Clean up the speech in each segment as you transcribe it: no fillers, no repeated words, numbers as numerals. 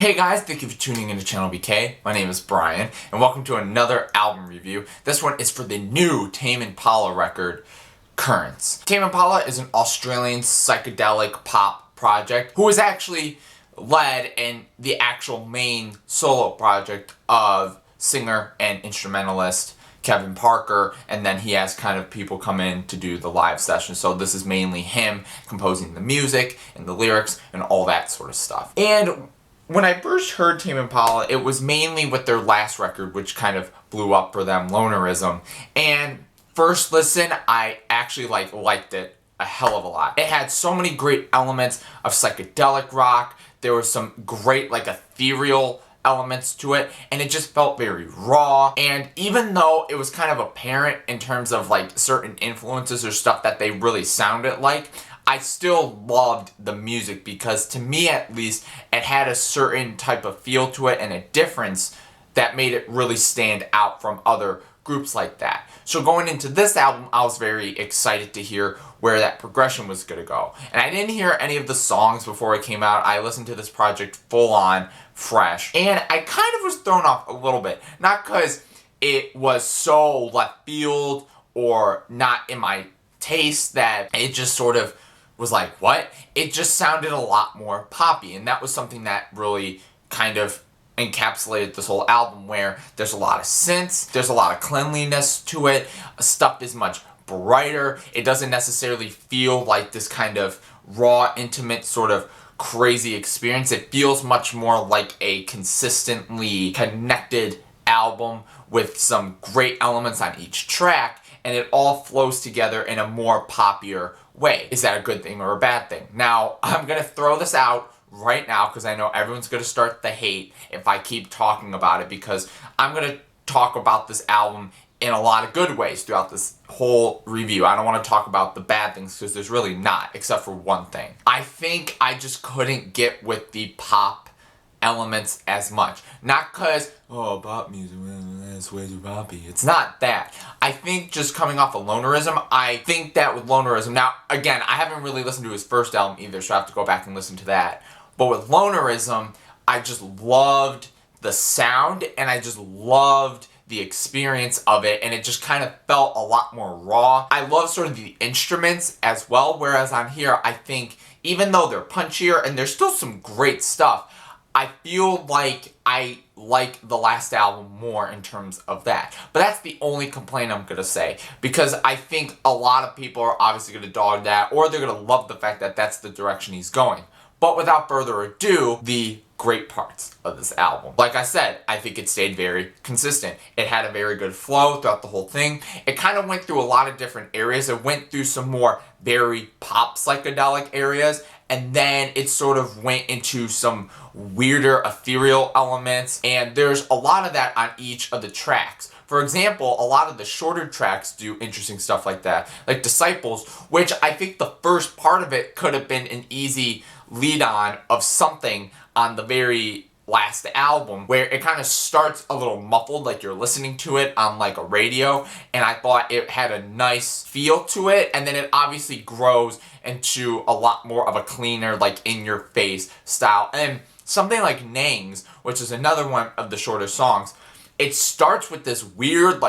Hey guys, thank you for tuning into ChannelBK. My name is Brian, and welcome to another album review. This one is for the new Tame Impala record, Currents. Tame Impala is an Australian psychedelic pop project who is actually led in the actual main solo project of singer and instrumentalist Kevin Parker, and then he has kind of people come in to do the live session. So this is mainly him composing the music and the lyrics and all that sort of stuff. And when I first heard Tame Impala, it was mainly with their last record, which kind of blew up for them, Lonerism. And first listen, I actually liked it a hell of a lot. It had so many great elements of psychedelic rock. There was some great ethereal elements to it, and it just felt very raw. And even though it was kind of apparent in terms of certain influences or stuff that they really sounded like, I still loved the music because, to me at least, it had a certain type of feel to it and a difference that made it really stand out from other groups like that. So going into this album, I was very excited to hear where that progression was going to go. And I didn't hear any of the songs before it came out. I listened to this project full on, fresh, and I kind of was thrown off a little bit. Not because it was so left field or not in my taste that it just sort of was like, what? It just sounded a lot more poppy, and that was something that really kind of encapsulated this whole album, where there's a lot of synths, there's a lot of cleanliness to it, stuff is much brighter, it doesn't necessarily feel like this kind of raw, intimate sort of crazy experience. It feels much more like a consistently connected album with some great elements on each track, and it all flows together in a more poppier way. Is that a good thing or a bad thing? Now, I'm gonna throw this out right now because I know everyone's gonna start the hate if I keep talking about it, because I'm gonna talk about this album in a lot of good ways throughout this whole review. I don't want to talk about the bad things because there's really not, except for one thing. I think I just couldn't get with the pop elements as much. Not because, oh, pop music, that's way too poppy. It's not that. I think just coming off of Lonerism, I think that with Lonerism, now, again, I haven't really listened to his first album either, so I have to go back and listen to that. But with Lonerism, I just loved the sound, and I just loved the experience of it, and it just kind of felt a lot more raw. I love sort of the instruments as well, whereas on here, I think, even though they're punchier, and there's still some great stuff, I feel like I like the last album more in terms of that. But that's the only complaint I'm gonna say, because I think a lot of people are obviously gonna dog that, or they're gonna love the fact that that's the direction he's going. But without further ado, the great parts of this album. Like I said, I think it stayed very consistent. It had a very good flow throughout the whole thing. It kind of went through a lot of different areas. It went through some more very pop psychedelic areas, and then it sort of went into some weirder ethereal elements, and there's a lot of that on each of the tracks. For example, a lot of the shorter tracks do interesting stuff like that, like Disciples, which I think the first part of it could have been an easy lead-on of something on the very last album, where it kind of starts a little muffled, like you're listening to it on like a radio, and I thought it had a nice feel to it, and then it obviously grows into a lot more of a cleaner, in-your-face style. And something like Nangs, which is another one of the shorter songs, it starts with this weird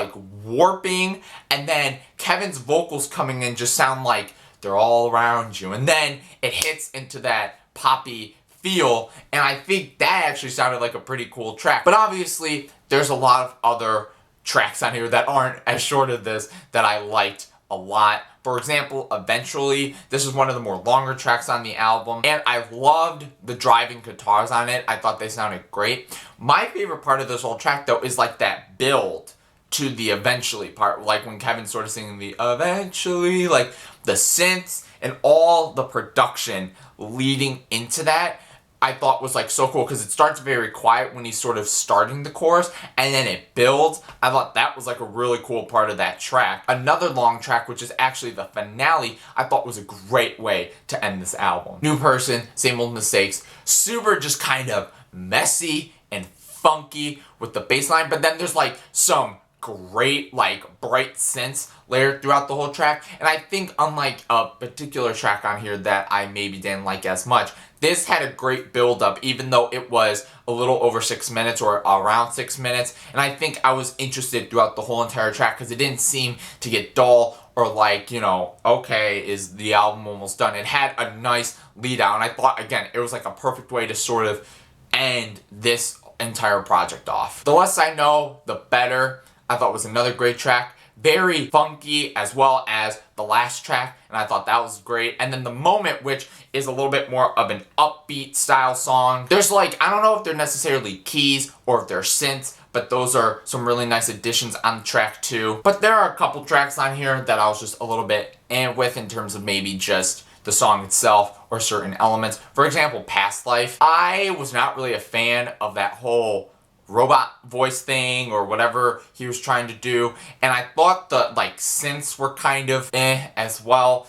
warping, and then Kevin's vocals coming in just sound like they're all around you, and then it hits into that poppy feel, and I think that actually sounded like a pretty cool track. But obviously, there's a lot of other tracks on here that aren't as short as this that I liked a lot. For example, Eventually, this is one of the more longer tracks on the album, and I loved the driving guitars on it. I thought they sounded great. My favorite part of this whole track, though, is that build to the Eventually part, like when Kevin's sort of singing the Eventually, the synths and all the production leading into that, I thought was so cool, because it starts very quiet when he's sort of starting the chorus, and then it builds. I thought that was a really cool part of that track. Another long track, which is actually the finale, I thought was a great way to end this album. New Person, Same Old Mistakes, super just kind of messy and funky with the bass line, but then there's some great bright synths layered throughout the whole track. And I think, unlike a particular track on here that I maybe didn't like as much, this had a great build up, even though it was a little over 6 minutes or around 6 minutes. And I think I was interested throughout the whole entire track because it didn't seem to get dull or like, okay, is the album almost done? It had a nice lead out, and I thought, again, it was like a perfect way to sort of end this entire project off. The Less I Know, the Better, I thought was another great track. Very funky, as well as the last track, and I thought that was great. And then The Moment, which is a little bit more of an upbeat style song. There's I don't know if they're necessarily keys or if they're synths, but those are some really nice additions on the track too. But there are a couple tracks on here that I was just a little bit with in terms of maybe just the song itself or certain elements. For example, Past Life. I was not really a fan of that whole robot voice thing or whatever he was trying to do, and I thought the synths were kind of as well.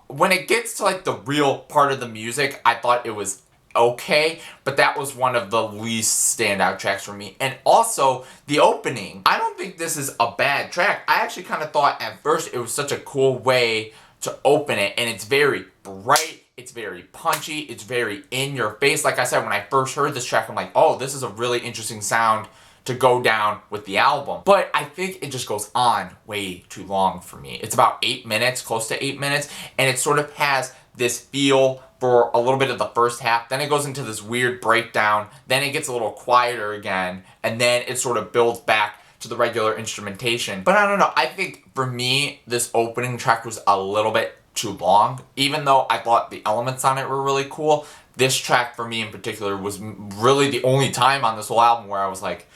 When it gets to the real part of the music, I thought it was okay, but that was one of the least standout tracks for me. And also the opening, I don't think this is a bad track. I actually kind of thought at first it was such a cool way to open it, and it's very bright, it's very punchy, it's very in your face. Like I said, when I first heard this track, I'm like, oh, this is a really interesting sound to go down with the album. But I think it just goes on way too long for me. It's about 8 minutes, close to 8 minutes, and it sort of has this feel for a little bit of the first half, then it goes into this weird breakdown, then it gets a little quieter again, and then it sort of builds back to the regular instrumentation. But I don't know, I think for me, this opening track was a little bit too long. Even though I thought the elements on it were really cool, this track for me in particular was really the only time on this whole album where I was like,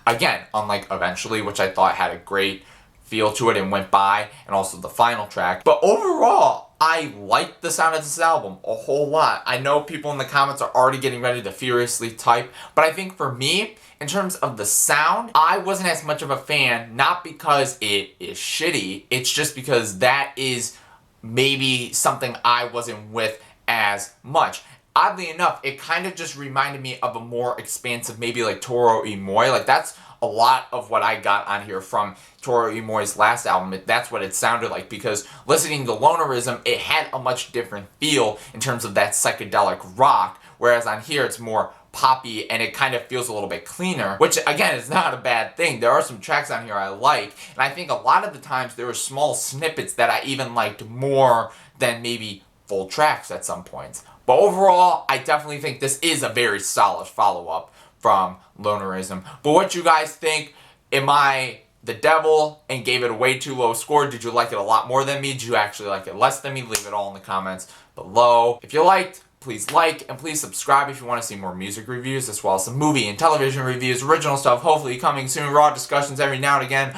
again, unlike Eventually, which I thought had a great feel to it and went by, and also the final track. But overall, I like the sound of this album a whole lot. I know people in the comments are already getting ready to furiously type, but I think for me, in terms of the sound, I wasn't as much of a fan, not because it is shitty, it's just because that is maybe something I wasn't with as much. Oddly enough, it kind of just reminded me of a more expansive, maybe Toro y Moi. That's a lot of what I got on here from Toro y Moi's last album. That's what it sounded like, because listening to Lonerism, it had a much different feel in terms of that psychedelic rock, whereas on here it's more poppy and it kind of feels a little bit cleaner, which again is not a bad thing. There are some tracks on here I like, and I think a lot of the times there were small snippets that I even liked more than maybe full tracks at some points. But overall, I definitely think this is a very solid follow-up from Lonerism. But what you guys think? Am I the devil and gave it a way too low score? Did you like it a lot more than me? Did you actually like it less than me? Leave it all in the comments below. If you liked, please like, and please subscribe if you want to see more music reviews, as well as some movie and television reviews, original stuff, hopefully coming soon, raw discussions every now and again.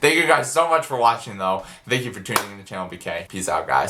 Thank you guys so much for watching, though. Thank you for tuning in to ChannelBK. Peace out, guys.